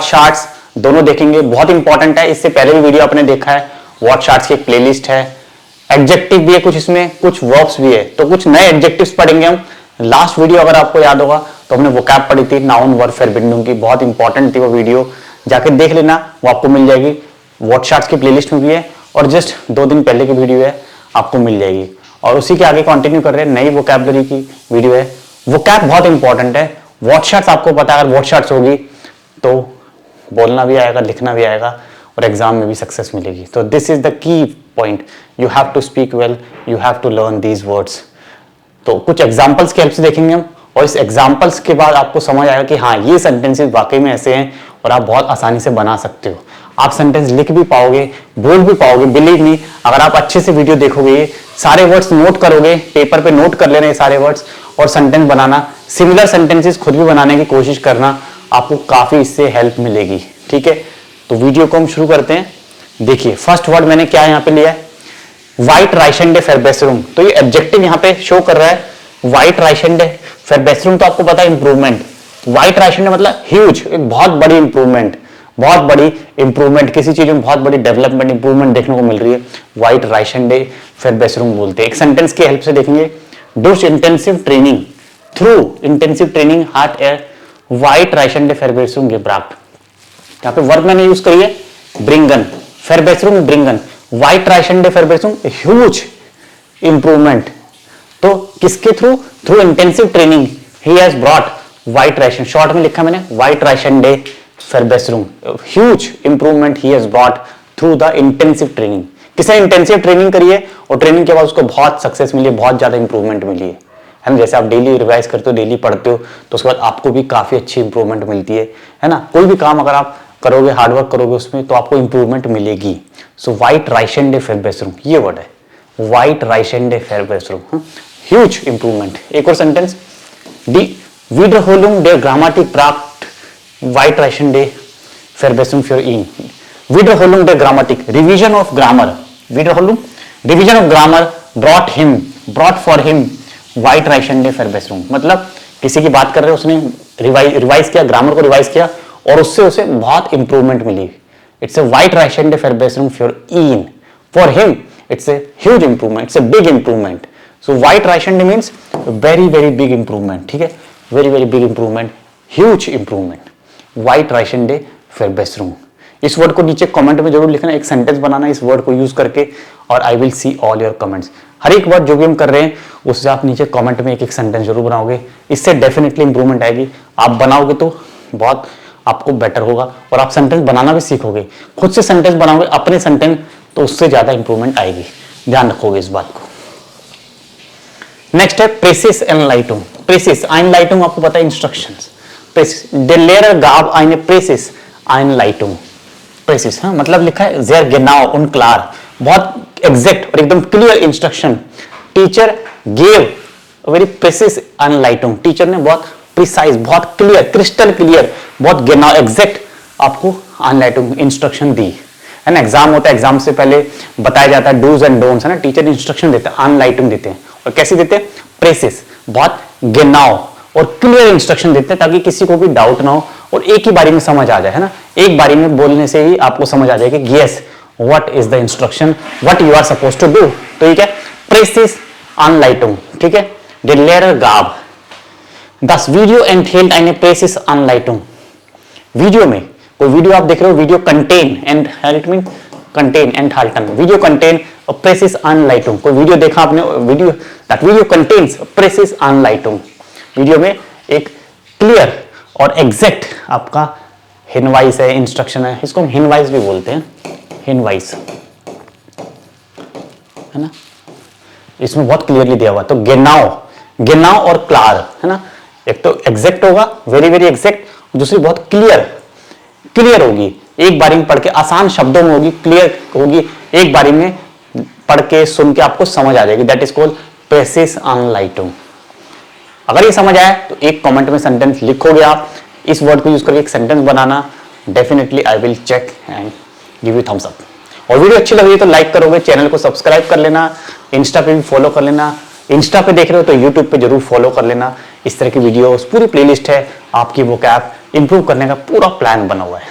Shards दोनों देखेंगे, बहुत इंपॉर्टेंट है। इससे पहले भी वीडियो आपने देखा है, व्हाट शार्ट्स की एक प्लेलिस्ट है। एडजेक्टिव भी है कुछ, इसमें कुछ वर्ब्स भी है, तो कुछ नए एडजेक्टिव्स पढ़ेंगे हम। लास्ट वीडियो अगर आपको याद होगा तो हमने वोकैब पढ़ी थी, नाउन वर्ब फेयर बिंदु की, बहुत इंपॉर्टेंट थी वो वीडियो, जाके देख लेना, वो आपको मिल जाएगी। व्हाट शार्ट्स की प्लेलिस्ट में भी है, और जस्ट 2 दिन पहले की वीडियो है, आपको मिल जाएगी। और उसी के आगे कंटिन्यू कर रहे हैं, नई वोकैबलरी की वीडियो है। वोकैब बहुत इंपॉर्टेंट है। व्हाट शार्ट्स आपको पता है, अगर व्हाट शार्ट्स होगी तो बोलना भी आएगा, लिखना भी आएगा, और एग्जाम में भी सक्सेस मिलेगी। तो this is the key point, you have to speak well, you have to learn these words. तो कुछ एग्जाम्पल्स की हेल्प से देखेंगे हम, और इस एग्जाम्पल्स के बाद आपको समझ आएगा कि हाँ, ये सेंटेंसेस वाकई में ऐसे हैं और आप बहुत आसानी से बना सकते हो। आप सेंटेंस लिख भी पाओगे, बोल भी पाओगे। बिलीव मी, अगर आप अच्छे से वीडियो देखोगे, ये सारे वर्ड्स नोट करोगे, पेपर पे नोट कर लेना ये सारे वर्ड्स, और सेंटेंस बनाना, सिमिलर सेंटेंसेस खुद भी बनाने की कोशिश करना, आपको काफी इससे हेल्प मिलेगी। ठीक है, तो वीडियो को हम शुरू करते हैं। देखिए, फर्स्ट वर्ड मैंने क्या यहाँ पे लिया है, व्हाइट राइशेंडे फेरबेसरूम। तो ये एडजेक्टिव यहाँ पे शो कर रहा है, व्हाइट राइशेंडे फेरबेसरूम। तो आपको पता है इंप्रूवमेंट, व्हाइट राइशेंडे मतलब ह्यूज, एक बहुत बड़ी इंप्रूवमेंट, बहुत बड़ी इंप्रूवमेंट, किसी चीज में बहुत बड़ी डेवलपमेंट, इंप्रूवमेंट देखने को मिल रही है, व्हाइट राइशेंडे फेरबेसरूम बोलते हैं। एक सेंटेंस की हेल्प से देखेंगे, डूस इंटेंसिव ट्रेनिंग, थ्रू इंटेंसिव ट्रेनिंग हार्ट एयर व्हाइट राइशेंडे फेरबेसरूम gebracht। यहाँ पे वर्ब मैंने यूज करी है ब्रिंगन, फेरबेसरूम ब्रिंगन, व्हाइट राइशेंडे फेरबेसरूम, ह्यूज इंप्रूवमेंट। तो किसके through, through intensive training he has brought व्हाइट राइशन, शॉर्ट में लिखा मैंने व्हाइट राइशेंडे फेरबेसरूम, huge improvement he has brought through the intensive training. किसने इंटेंसिव ट्रेनिंग करी है और ट्रेनिंग के बाद उसको बहुत सक्सेस मिली है, बहुत ज्यादा इंप्रूवमेंट मिली है ना। जैसे आप डेली रिवाइज करते हो, डेली पढ़ते हो, तो उसके बाद आपको भी काफी अच्छी इंप्रूवमेंट मिलती है ना। कोई भी काम अगर आप करोगे, हार्डवर्क करोगे उसमें, तो आपको इंप्रूवमेंट मिलेगी। सो व्हाइट राइशेंडे फेरबेसरूम, ये वर्ड है, व्हाइट राइशेंडे फेरबेसरूम, ह्यूज इंप्रूवमेंट। एक और सेंटेंस, डी विडरहोलुंग डे ग्रामाटिक प्राप्त व्हाइट राइशेंडे फेरबेसरूम फॉर इन। विडरहोलुंग डे ग्रामाटिक, रिवीजन ऑफ ग्रामर, विडरहोलुंग revision of grammar brought for him व्हाइट राइशेंडे फेरबेसरूम। मतलब किसी की बात कर रहे हो, उसने रिवाइज किया, ग्रामर को रिवाइज किया, और उससे उसे बहुत इंप्रूवमेंट मिली। इट्स ए व्हाइट राइशेंडे फेरबेसरूम फॉर इन, for him it's a huge improvement, it's a big improvement. So व्हाइट राइशेंडे means very very big improvement. ठीक है, very very big improvement, huge improvement, व्हाइट राइशेंडे फेरबेसरूम। इस वर्ड को नीचे कमेंट में जरूर लिखना, एक सेंटेंस बनाना इस वर्ड को यूज करके, और I will see all your comments. हर एक वर्ड जो भी हम कर रहे हैं उससे आप नीचे कमेंट में एक एक सेंटेंस जरूर बनाओगे, इससे डेफिनेटली इंप्रूवमेंट आएगी। आप बनाओगे तो बहुत आपको बेटर होगा, और आप सेंटेंस बनाना भी सीखोगे। खुद से सेंटेंस बनाओगे अपने सेंटेंस, तो उससे ज्यादा इंप्रूवमेंट आएगी, ध्यान रखोगे इस बात को। नेक्स्ट है प्रेसिस एनलाइटुंग। प्रेसिस Einleitung आपको पता है instructions. Precious der Lehrer gab eine Präcis Einleitung। Precious, हाँ, मतलब लिखा है sehr genau und klar, बहुत एग्जैक्ट और एकदम clear instruction. Teacher gave a very precise Einleitung, teacher ने बहुत प्रिसाइज, बहुत क्लियर, क्रिस्टल क्लियर, बहुत genau एग्जैक्ट आपको Einleitung इंस्ट्रक्शन दी है ना। एग्जाम होता है, एग्जाम से पहले बताया जाता है डूज एंड डोंट्स, है ना। टीचर इंस्ट्रक्शन देते हैं, Einleitung देते हैं, और कैसे देते हैं, प्रेसिस, बहुत genau और क्लियर इंस्ट्रक्शन देते हैं, ताकि किसी को भी डाउट ना हो और एक ही बारी में समझ आ जाए, है ना। एक बारी में बोलने से ही आपको समझ आ जाएगा कि yes what is the instruction, what you are suppose to do. तो ये क्या, प्रेसिस Einleitung। ठीक है, der Lehrer gab das Video enthält eine Präcis Anleitung। Video में, कोई वीडियो आप देख रहे हो, वीडियो कंटेन एंड कंटेन एंथाल्टन, वीडियो कंटेन प्रेसिस Anleitung। कोई वीडियो देखा आपने, video that video contains precise Anleitung। Video में एक क्लियर और एग्जैक्ट आपका हिनवाइस है, इंस्ट्रक्शन है, इसको हम हिनवाइस भी बोलते हैं, हिनवाइस, है ना। इसमें बहुत क्लियरली दिया हुआ, तो genau और क्लार, है ना। एक तो एग्जैक्ट होगा, वेरी वेरी एग्जैक्ट, दूसरी बहुत क्लियर होगी, एक बारी में पढ़ के, आसान शब्दों में होगी, क्लियर होगी, एक बारी में पढ़ के सुन के आपको समझ आ जाएगी। That is called precious Anleitung। अगर ये समझ आया तो एक कमेंट में सेंटेंस लिखोगे आप, इस वर्ड को यूज करके एक सेंटेंस बनाना, definitely I will check and give you thumbs up. और वीडियो अच्छी लगी तो लाइक करोगे, चैनल को सब्सक्राइब कर लेना, इंस्टा पे भी फॉलो कर लेना, इंस्टा पे देख रहे हो तो यूट्यूब पे जरूर फॉलो कर लेना। इस तरह की वीडियोस, पूरी प्लेलिस्ट है, आपकी वोकैब इंप्रूव करने का पूरा प्लान बना हुआ है।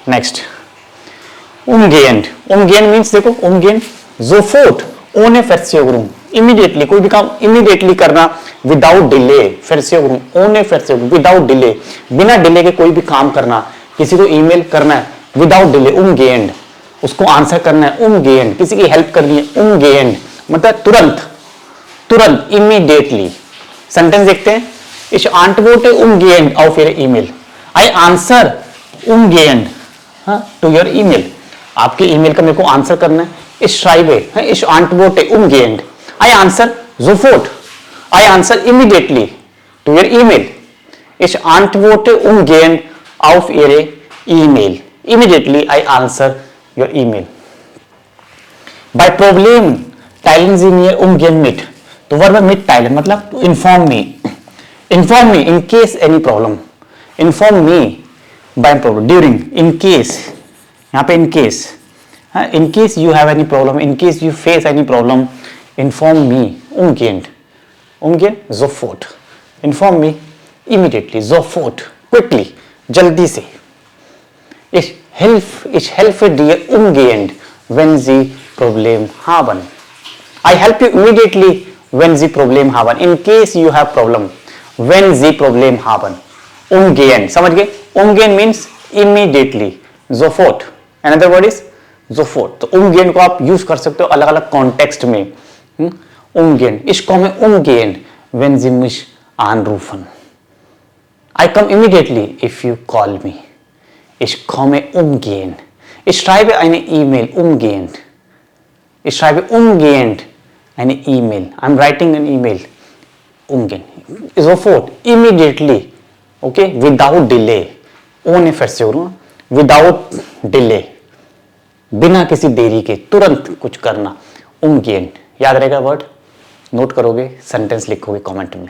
Next umgehend. umgehend मीन्स देखो umgehend sofort ohne Verzögerung. Immediately, कोई भी काम इमीडिएटली करना without delay. Verzögerung ohne Verzögerung, without delay, बिना डिले के कोई भी काम करना. किसी को ईमेल करना है विदाउट डिले umgehend. उसको आंसर करना है umgehend. किसी की हेल्प करनी है umgehend, मतलब तुरंत तुरंत इमीडिएटली. सेंटेंस देखते हैं. Ich antworte umgehend auf Ihre E-Mail. I answer umgehend to your email. आपके ईमेल का मेरे को आंसर करना है. Ich schreibe, ich antworte umgehend. I answer sofort. I answer immediately to your email. Ich antworte umgehend auf Ihre E-Mail. Immediately I answer your email. By Problem teilen Sie mir umgehend mit. तो verb mit teilen मतलब inform me. Inform me in case any problem. Inform me by problem during, in case, यहाँ पे in case, in case you have any problem, in case you face any problem, inform me umgehend. Umgehend sofort. Inform me immediately, sofort, quickly, जल्दी से. Ich helfe dir umgehend, wenn Sie Problem haben. I help you immediately when Sie Problem haben. In case you have problem, when Sie Problem haben. Umgehend, समझ गए? Umgehend means immediately, sofort. Another word is sofort. तो umgehend को आप use कर सकते हो अलग अलग कॉन्टेक्स्ट में. Umgehend. Ich komme umgehend, wenn Sie mich anrufen. I come immediately if you call me. Ich komme umgehend. Ich schreibe eine E-Mail umgehend. Ich schreibe umgehend eine E-Mail. I'm writing an email. Umgehend. Sofort, immediately, okay, without delay. Ohne Verzögerung, without delay. बिना किसी देरी के तुरंत कुछ करना. Umgehend. याद रहेगा word? Note करोगे, सेंटेंस लिखोगे कमेंट में.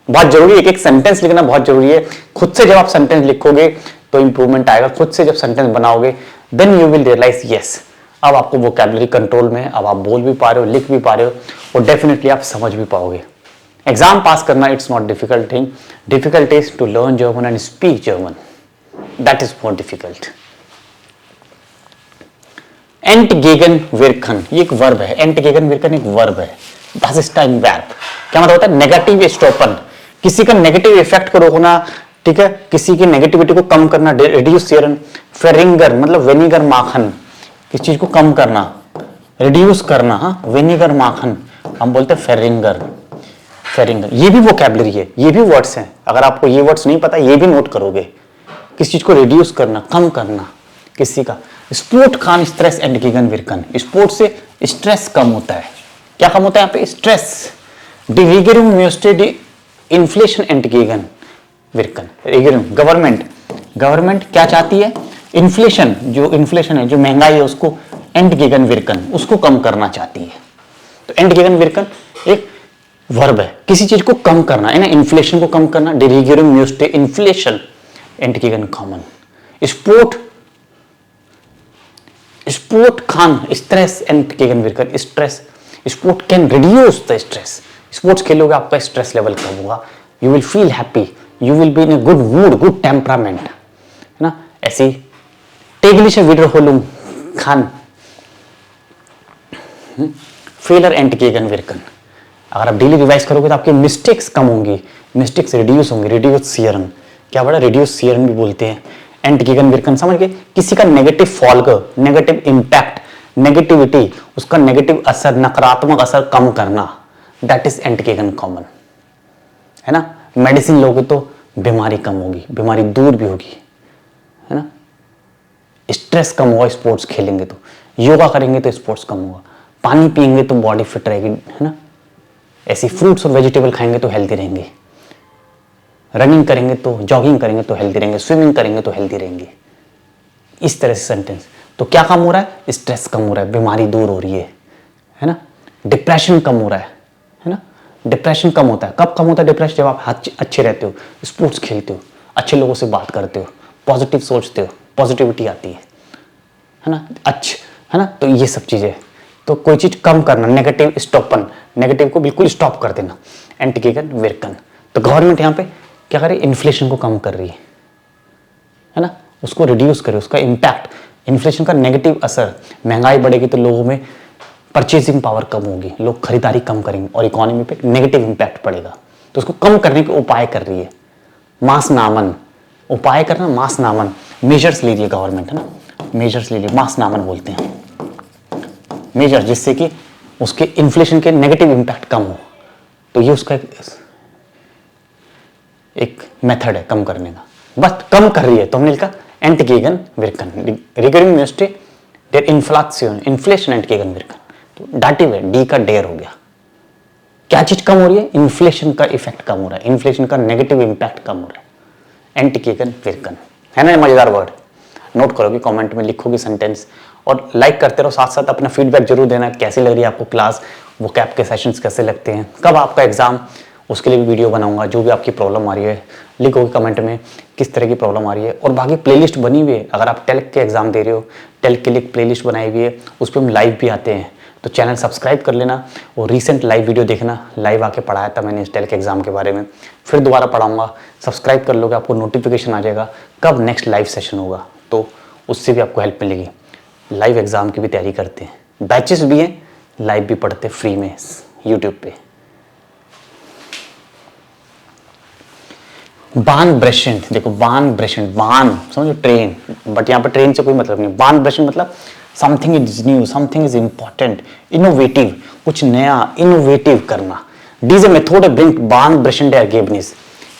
बहुत जरूरी है, एक सेंटेंस लिखना बहुत जरूरी है. खुद से जब आप सेंटेंस लिखोगे तो इंप्रूवमेंट आएगा. खुद से जब सेंटेंस बनाओगे then you will realise yes, अब आपको वोकैबुलरी कंट्रोल में है, अब आप बोल भी पा रहे हो, लिख भी पा रहे हो और डेफिनेटली आप समझ भी पाओगे. एग्जाम पास करना it's not difficult thing. Difficult is to learn German and speak German. That is more difficult. Entgegenwirken, ये एक वर्ब है. Entgegenwirken एक वर्ब है. Das ist ein Verb. क्या मतलब होता है? नेगेटिव स्टॉपन. किसी का नेगेटिव इफेक्ट को रोकना, ठीक है, किसी की नेगेटिविटी को कम करना. रिड्यूसियरन. फेरिंगर मतलब वेनिगर माखन, किस चीज को कम करना, रिड्यूस करना. हाँ, वेनिगर माखन हम बोलते हैं फेरिंगर. फेरिंगर ये भी वोकैबुलरी है, ये भी वर्ड्स हैं. अगर आपको ये वर्ड्स नहीं पता ये भी नोट करोगे. किस चीज को रिड्यूस करना, कम करना किसी का. स्पोर्ट खान स्ट्रेस एंटगेगनविर्कन. स्पोर्ट से स्ट्रेस कम होता है. क्या कम होता है यहाँ पे? स्ट्रेस. डी रिगेरिंग म्यूस्टे डी इन्फ्लेशन एंटगेगनविर्कन. गवर्नमेंट, गवर्नमेंट क्या चाहती है? इन्फ्लेशन, जो इन्फ्लेशन है, जो महंगाई है, उसको एंटगेगनविर्कन, उसको कम करना चाहती है. तो एंटगेगनविर्कन एक वर्ब है, किसी चीज को कम करना है ना, इन्फ्लेशन को कम करना. डी रिगेरिंग म्यूस्टे इन्फ्लेशन एंटगेगन कॉमन. स्पोर्ट, स्पोर्ट खान स्ट्रेस एंटगेगनविर्कन. Stress, sport can reduce the stress. Sports खेलोगे आपका स्ट्रेस लेवल कम होगा. You will feel happy, you will be in a good mood, good temperament, है ना. ऐसी टेगलिश विडरहोलुम खान फेलर एंटगेगनविर्कन. अगर आप डेली रिवाइज करोगे तो आपके मिस्टेक्स कम होंगी, मिस्टेक्स रिड्यूस होंगे. रिड्यूस सियरन, क्या बड़ा रिड्यूस सियरन भी बोलते हैं. एंटगेगनविर्कन समझ गए. किसी का नेगेटिव फॉल्गर, नेगेटिव इंपैक्ट, नेगेटिविटी, उसका नेगेटिव असर, नकारात्मक असर कम करना. दैट इज एंटगेगन कॉमन, है ना. मेडिसिन लोगे तो बीमारी कम होगी, बीमारी दूर भी होगी, है ना. स्ट्रेस कम होगा स्पोर्ट्स खेलेंगे तो. योगा करेंगे तो स्पोर्ट्स कम होगा. पानी पिएंगे तो बॉडी फिट रहेगी, है ना. ऐसी फ्रूट्स और वेजिटेबल खाएंगे तो हेल्दी रहेंगे. रनिंग करेंगे तो, जॉगिंग करेंगे तो हेल्दी रहेंगे. स्विमिंग करेंगे तो हेल्दी रहेंगे. इस तरह से सेंटेंस. तो क्या कम हो रहा है? स्ट्रेस कम हो रहा है, बीमारी दूर हो रही है ना. डिप्रेशन कम हो रहा है ना. डिप्रेशन कम होता है. कब कम होता है डिप्रेशन? जब आप अच्छे रहते हो, स्पोर्ट्स खेलते हो, अच्छे लोगों से बात करते हो, पॉजिटिव सोचते हो, पॉजिटिविटी आती है ना. अच्छा, है ना. तो ये सब चीजें. तो कोई चीज कम करना, नेगेटिव स्टॉपन, नेगेटिव को बिल्कुल स्टॉप कर देना. एंटगेगनविर्कन. तो गवर्नमेंट यहाँ पे क्या कर रही है? इन्फ्लेशन को कम कर रही है ना. उसको रिड्यूस करे, उसका इम्पैक्ट, इन्फ्लेशन का नेगेटिव असर, महंगाई बढ़ेगी तो लोगों में परचेसिंग पावर कम होगी, लोग खरीदारी कम करेंगे और इकोनॉमी पे नेगेटिव इम्पैक्ट पड़ेगा। तो उसको कम करने के उपाय कर रही है, मास नामन, उपाय करना, मास नामन, मेजर्स लीजिए गवर्नमेंट, है ना, मेजर्स लीजिए, मास नामन बोलते हैं मेजर, जिससे कि उसके इन्फ्लेशन के नेगेटिव इम्पैक्ट कम हो। तो ये उसका एक मेथड है कम करने का, बस कम कर रही है। तो हमने लिखा एंटगेगन विर्कन रिगार्डिंग मिनिस्ट्री देयर इन्फ्लेशन इन्फ्लेशन एंटगेगन विर्कन। तो डाटिव है, डी का डेयर हो गया। क्या चीज कम हो रही है? इन्फ्लेशन का इफेक्ट कम हो रहा है, इन्फ्लेशन का नेगेटिव इम्पैक्ट कम हो रहा है। एंटगेगन विर्कन है ना, मजेदार वर्ड, नोट करोगे, कमेंट में लिखोगे सेंटेंस, और लाइक करते रहो, साथ साथ अपना फीडबैक जरूर देना, कैसी लग रही है आपको क्लास, वो कैप के सेशंस कैसे लगते हैं, कब आपका एग्जाम, उसके लिए भी वीडियो बनाऊंगा। जो भी आपकी प्रॉब्लम आ रही है लिखोगे कमेंट में किस तरह की प्रॉब्लम आ रही है। और बाकी प्लेलिस्ट बनी हुई है, अगर आप टेल्क के एग्जाम दे रहे हो, टेल्क के लिए प्लेलिस्ट बनाई हुई है, उस पर हम लाइव भी आते हैं, तो चैनल सब्सक्राइब कर लेना और रिसेंट लाइव वीडियो देखना। लाइव आके पढ़ाया था मैंने इस टेल्क एग्जाम के बारे में, फिर दोबारा पढ़ाऊंगा। सब्सक्राइब कर लोगे, आपको नोटिफिकेशन आ जाएगा कब नेक्स्ट लाइव सेशन होगा, तो उससे भी आपको हेल्प मिलेगी। लाइव एग्जाम की भी तैयारी करते हैं, बैचेस भी हैं, लाइव भी पढ़ते फ्री में यूट्यूब पे। बान ब्रेशेंट, देखो बान ब्रेशेंट, बान समझो ट्रेन, बट यहाँ पर ट्रेन से कोई मतलब नहीं। बान ब्रेशेंट मतलब something is new, something is important, innovative, कुछ नया इनोवेटिव करना। डीज ए मेथड ब्रिंग बान ब्रेशेंट एर्गेबनिस,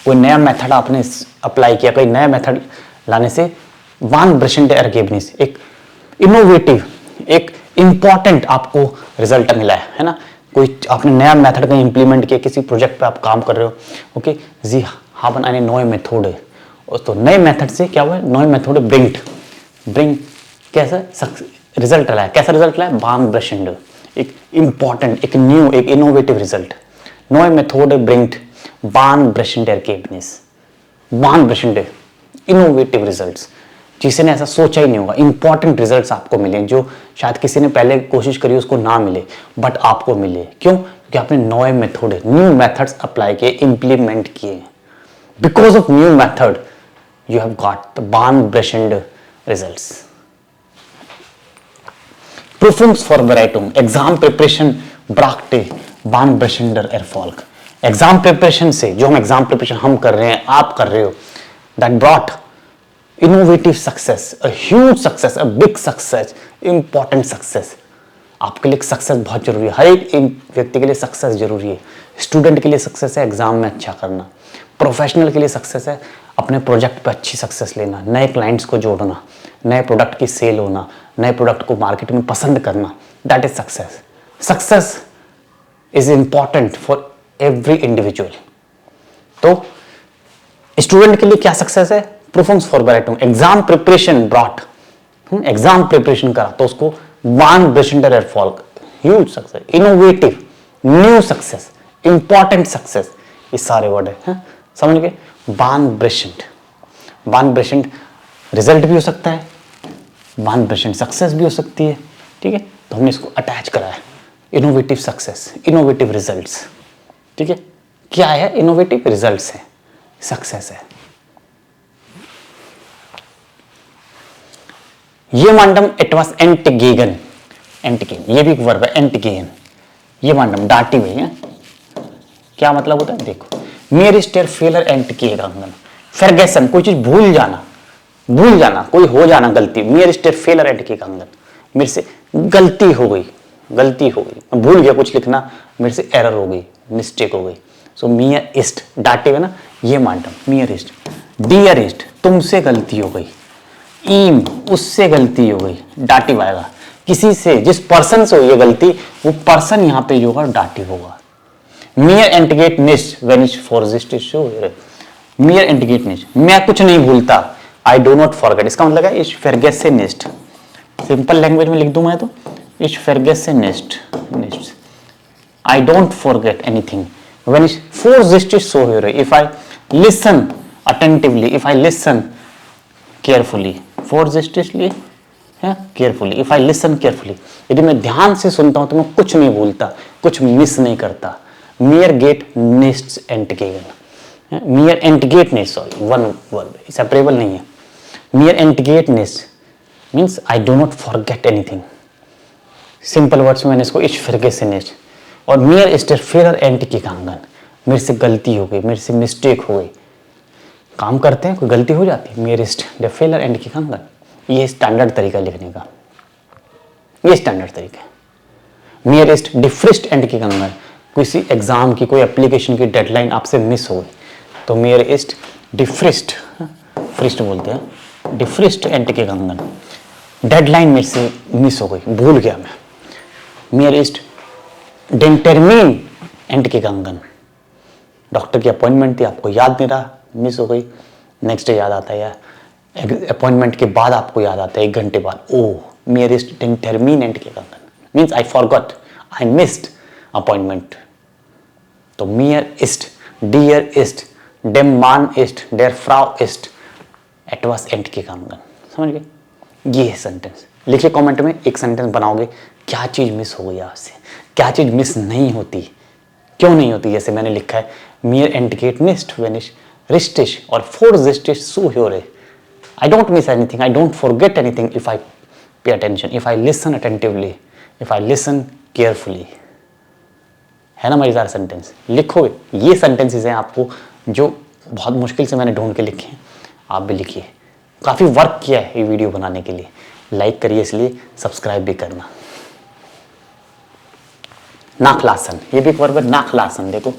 कोई नया मेथड आपने अप्लाई किया, कोई नया मेथड लाने से बान ब्रेशेंट एर्गेबनिस, एक इनोवेटिव, एक इंपॉर्टेंट आपको रिजल्ट मिला है ना। कोई आपने नया मेथड कहीं इंप्लीमेंट किया, किसी प्रोजेक्ट पे आप काम कर रहे हो, ओके जी haben eine neue Methode, तो नए मेथड से क्या हुआ, नए मेथड ब्रिंग कैसा रिजल्ट लाया, कैसा रिजल्ट लाया, बान ब्रेशेंट, एक इंपॉर्टेंट, एक न्यू, एक इनोवेटिव रिजल्ट। नए मेथड ब्रिंग बान ब्रेशेंट एर्गेबनिस, बान ब्रेशेंट इनोवेटिव रिजल्ट्स, जिसे ने ऐसा सोचा ही नहीं होगा। इंपॉर्टेंट रिजल्ट्स आपको मिले जो शायद किसी ने पहले कोशिश करी उसको ना मिले, बट आपको मिले। क्यों? क्योंकि आपने नए मेथड, न्यू मेथड्स अप्लाई किए, इंप्लीमेंट किए। Because of new method you have got the बान-ब्रेशेंट results. Prüfungs Vorbereitung, exam preparation ब्राकटे बान-ब्रेशेंट एरफॉल्क। एग्जाम प्रिपरेशन से, जो हम एग्जाम प्रिपरेशन हम कर रहे हैं, आप कर रहे हो, that brought innovative success, a huge success, a big success, important success। आपके लिए सक्सेस बहुत जरूरी है, हर एक व्यक्ति के लिए सक्सेस जरूरी है। स्टूडेंट के लिए सक्सेस है एग्जाम में अच्छा करना, प्रोफेशनल के लिए सक्सेस है अपने प्रोजेक्ट पे अच्छी सक्सेस लेना, नए क्लाइंट्स को जोड़ना, नए प्रोडक्ट की सेल होना, नए प्रोडक्ट को मार्केट में पसंद करना, that is success. Success is important for every individual. तो स्टूडेंट के लिए क्या सक्सेस है? Prüfungs Vorbereitung, exam preparation brought, exam preparation करा तो उसको बान-ब्रेशेंट एरफॉल्क, huge success, innovative, new success, important success, ये सारे वर्ड है, समझ गए। बान-ब्रेशेंट, बान-ब्रेशेंट रिजल्ट भी हो सकता है, बान-ब्रेशेंट सक्सेस भी हो सकती है, ठीक है। तो हमने इसको अटैच करा है, इनोवेटिव सक्सेस, इनोवेटिव रिजल्ट्स, ठीक है। क्या है? इनोवेटिव रिजल्ट्स है, सक्सेस है। ये मांडम इट वॉज एंटगेगन, एंटगेगन ये भी एक वर्ब है, एंटगेगन। ये मांडम डाटिव है, क्या मतलब होता है देखो, मेयर स्टेर फेलर एंटगेगन, फेरगेसन कोई चीज भूल जाना, कोई हो जाना गलती, मेयर स्टेर फेलर एंटगेगन, मेरे से गलती हो गई, मैं भूल गया कुछ लिखना, मेरे से एरर हो गई, मिस्टेक हो गई। सो मियर इस्ट डाटिव है ना, ये मांडम मियर इस्ट, डियर इस्ट तुमसे गलती हो गई, ईम उससे गलती हो गई, डाटिव आएगा। किसी से, जिस पर्सन से हुई है गलती, वो पर्सन यहां पे जो होगा डाटिव होगा। मियर एंटगेट निस्ट व्हेन इज फॉरजिस्ट इज शो, मियर एंटगेट निस्ट, मैं कुछ नहीं भूलता, आई डू नॉट फॉरगेट, इसका मतलब है इज फेरगेस से निस्ट, सिंपल लैंग्वेज में लिख दूं मैं तो इज फेरगेस से निस्ट, आई डोंट फॉरगेट एनीथिंग व्हेन इज फॉरजिस्ट इज शो, if I listen attentively, if I listen carefully, फॉरजिस्टिसली है carefully, if I listen carefully, यदि मैं ध्यान से सुनता हूं तो मैं कुछ नहीं भूलता, कुछ मिस नहीं करता। मियर गेट नेस्ट एंटगेगन, मियर एंटगेट नेस्ट, सॉरी वन वर्ब, सेपरेबल नहीं है। Mere इंटीग्रेटनेस means I do not forget anything. Simple words में मैंने इसको इश फिरके से नेच। और मियर इस्टर फेरर एंटी की कांगन, मेरे से गलती हो गई, मेरे से मिस्टेक हो गई। काम करते हैं, कोई गलती हो जाती है, मियर इस्ट द फेलर एंड की कांगन। ये स्टैंडर्ड तरीका लिखने का, ये स्टैंडर्ड तरीका है। मियर इस्ट डिफ्रिस्ट एंड की कांगन, किसी एग्जाम की, कोई एप्लीकेशन की डेडलाइन आपसे मिस हो गई, तो मियर इस्ट डिफ्रिस्ट, फ्रिस्ट बोलते हैं, डिफ्रिस्ट एंड के कांगन, डेडलाइन मेरे से मिस हो गई, भूल गया मैं। मियर इस्ट डेंटरमीन एंड के कंगन, डॉक्टर की अपॉइंटमेंट थी, आपको याद नहीं रहा, मिस हो गई, नेक्स्ट डे याद आता है, या अपॉइंटमेंट के बाद आपको याद आता है 1 घंटे बाद, ओह मियर इस्ट डेंटरमीन एंड के कंगन, means I forgot, I missed appointment. तो मियर इस्ट, डियर इस्ट, डेम मान इस्ट, डेर फ्राउ इस्ट, एटवास एंड के कंगन। समझ गए? ये है सेंटेंस। लिखिए कमेंट में, एक सेंटेंस बनाओगे, क्या चीज मिस हो गई आपसे, क्या चीज मिस नहीं होती, क्यों नहीं होती। जैसे मैंने लिखा है, मियर एंटिकेट मिस्ट वेनिश रिस्टिश और फोर जिस्टिश सू ह्योरे, I don't miss anything, I don't forget anything if I pay attention, if I listen attentively, if I listen carefully. है ना मजेदार सेंटेंस? लिखोगे, ये सेंटेंसेस हैं आपको जो बहुत मुश्किल से मैंने ढूंढ के लिखे हैं, आप भी लिखिए। काफी वर्क किया है ये वीडियो बनाने के लिए, लाइक करिए, इसलिए सब्सक्राइब भी करना। नाखलासन, ये भी एक वर्ब है, नाखलासन। देखो,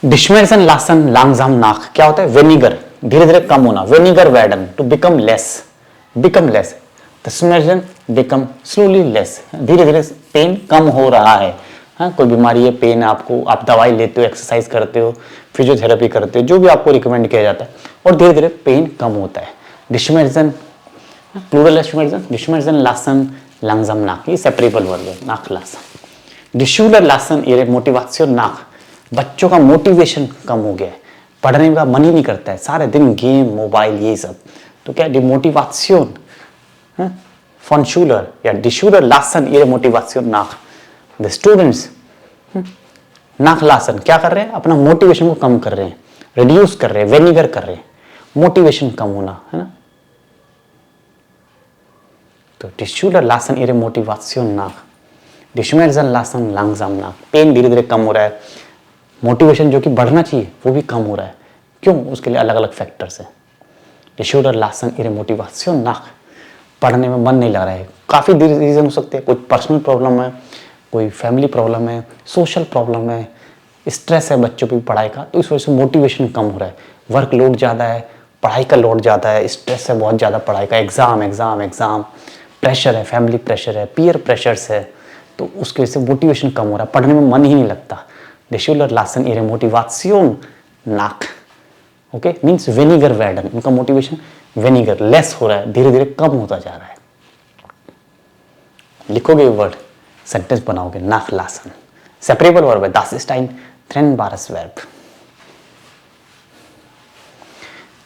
डिशमेरसन लासन लांगजाम नाख, क्या होता है? वेनिगर, धीरे धीरे कम होना, वेनिगर वैडन, to become less, become less, डिशमेरसन बिकम स्लोली लेस, धीरे धीरे पेन कम हो रहा है। हाँ, कोई बीमारी है, पेन आपको, आप दवाई लेते हो, एक्सरसाइज करते हो, फिजियोथेरेपी करते हो, जो भी आपको रिकमेंड किया जाता है, और धीरे धीरे पेन कम होता है। डिशमेरसन, प्लूरल डिशमेरसन, डिशमेरसन लासन लांगजाम नाख, ये सेपरेबल वर्ब है, नाख लासन। डिशूलर लासन ये मोटिवेशन नाख, बच्चों का मोटिवेशन कम हो गया है, पढ़ने का मन ही नहीं करता है, सारे दिन गेम, मोबाइल, ये सब, तो क्या डिमोटिवेशन, फॉनशूलर या डिशूलर लासन ये मोटिवेशन नाख। द स्टूडेंट्स नाख लासन क्या कर रहे हैं? अपना मोटिवेशन को कम कर रहे हैं, रिड्यूस कर रहे हैं, वेनिगर कर रहे हैं, मोटिवेशन कम होना, है ना। तो डिशूलर लासन ये मोटिवेशन नाख, डिशमेरसन लासन लांगजाम नाख, पेन धीरे धीरे कम हो रहा है, मोटिवेशन जो कि बढ़ना चाहिए वो भी कम हो रहा है। क्यों? उसके लिए अलग अलग फैक्टर्स हैं। डिशॉर्डर लासन इरे मोटिवेशन नाख, पढ़ने में मन नहीं लग रहा है, काफ़ी रीज़न हो सकते हैं, कोई पर्सनल प्रॉब्लम है, कोई फैमिली प्रॉब्लम है, सोशल प्रॉब्लम है, स्ट्रेस है बच्चों की पढ़ाई का, तो इस वजह से मोटिवेशन कम हो रहा है, वर्क लोड ज़्यादा है, पढ़ाई का लोड ज़्यादा है, स्ट्रेस है बहुत ज़्यादा पढ़ाई का, एग्ज़ाम एग्ज़ाम एग्ज़ाम, प्रेशर है, फैमिली प्रेशर है, पीयर प्रेशर्स है, तो उसकी वजह से मोटिवेशन कम हो रहा है, पढ़ने में मन ही नहीं लगता। डिशूलर लासन इरे मोटिवेशन नाक, ओके, मीन्स वेनिगर वैडन, उनका मोटिवेशन वेनिगर लेस हो रहा है, धीरे धीरे कम होता जा रहा है। लिखोगे वर्ड, सेंटेंस बनाओगे, नाक लासन, सेपरेबल वर्ब है, दास इज टाइम थ्रेन बारस वर्ब।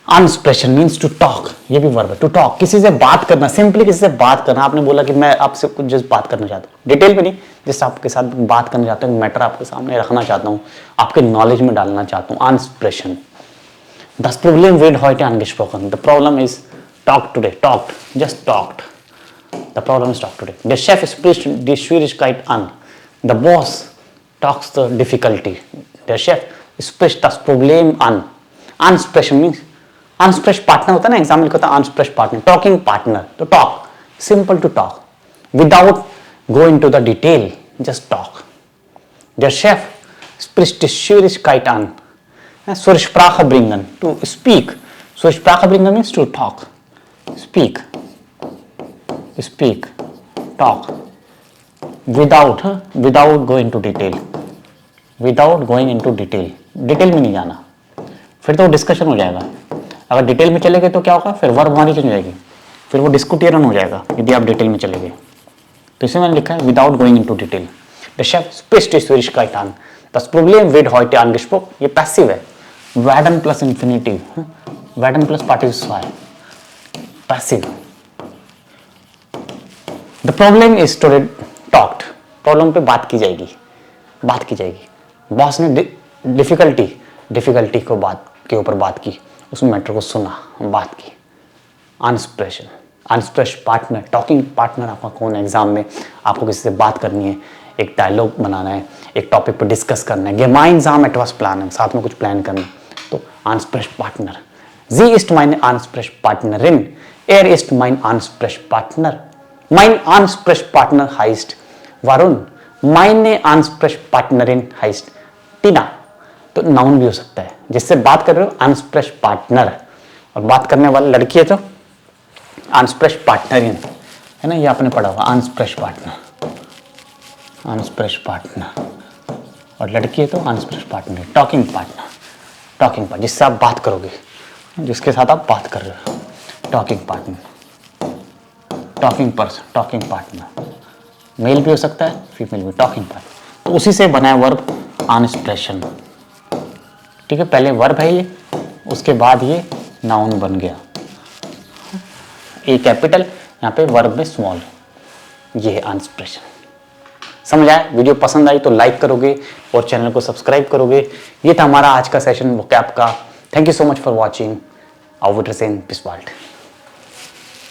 अनस्प्रेशन मीन्स टू टॉक, ये भी वर्ब है, टू टॉक, किसी से बात करना, सिंपली किसी से बात करना। आपने बोला कि मैं आपसे कुछ जस्ट बात करना चाहता हूँ, डिटेल में नहीं, जस्ट आपके साथ बात करना चाहता हूँ, मैटर आपके सामने रखना चाहता हूँ, आपके नॉलेज में डालना चाहता हूँ, अनस्प्रेशन। Das Problem wird heute angesprochen. The problem is talked today. Talked. Just talked. The problem is talked today. Der Chef spricht die Schwierigkeit an. The boss talks the difficulty. Der Chef spricht das Problem an. Ansprechen means unsprechen partner होता है ना, example होता है unsprechen partner, talking partner. तो talk, simple to talk, without go into the detail, just talk. Der Chef spricht die Schwierigkeit an. Zur Sprache bringen, to speak. Zur Sprache bringen means to talk. Speak. Speak. Talk. Without going into detail. Without going into detail. Detail में नहीं जाना, फिर तो discussion हो जाएगा। अगर detail में चले गए तो क्या होगा? फिर वर्ब हमारी चेंज हो जाएगी, फिर वो डिस्कुटियरन हो जाएगा यदि आप डिटेल में चले गए। तो इसे मैंने लिखा है without going into detail. Der Chef spricht die Schwierigkeit an. Das Problem wird heute angesprochen. ये पैसिव है, werden plus infinitive, werden plus participle, passive. The problem is today talked. Problem पे बात की जाएगी, बात की जाएगी। बॉस ने डिफिकल्टी को बात के ऊपर बात की, उस मैटर को सुना, बात की, अनस्प्रेशन, अनस्प्रेश पार्टनर, टॉकिंग पार्टनर आपका कौन है एग्जाम में, आपको किसी से बात करनी है, एक डायलॉग बनाना है, एक टॉपिक पर डिस्कस करना है, gemeinsam etwas planen, साथ में कुछ प्लान करना है, तो अनस्प्रेश partner. Sie ist meine Ansprechpartnerin, ist mein Ansprechpartner, mein Ansprechpartner heißt Varun, meine Ansprechpartnerin heißt Tina। तो नाउन भी हो सकता है, जिससे बात कर रहे हो अनस्प्रेश पार्टनर, और बात करने वाली लड़की है तो अनस्प्रेश पार्टनरिन है ना, ये आपने पढ़ा हुआ अनस्प्रेश पार्टनर, अनस्प्रेश पार्टनर, और लड़की है तो अनस्प्रेश पार्टनर, टॉकिंग पार्टनर, टॉकिंग पार्टनर जिससे आप बात करोगे, जिसके साथ आप बात कर रहे हो, talking partner, talking person, talking partner, male भी हो सकता है फीमेल भी, टॉकिंग पार्टनर। तो उसी से बना है वर्ब अनस्प्रेशन। ठीक है, पहले वर्ब है ये, उसके बाद ये नाउन बन गया, ए कैपिटल, यहाँ पे वर्ब में स्मॉल, ये है अनस्प्रेशन। समझ आया? वीडियो पसंद आई तो लाइक करोगे और चैनल को सब्सक्राइब करोगे। ये था हमारा आज का सेशन वोकैब का। Thank you so much for watching. Auf Wiedersehen, bis bald।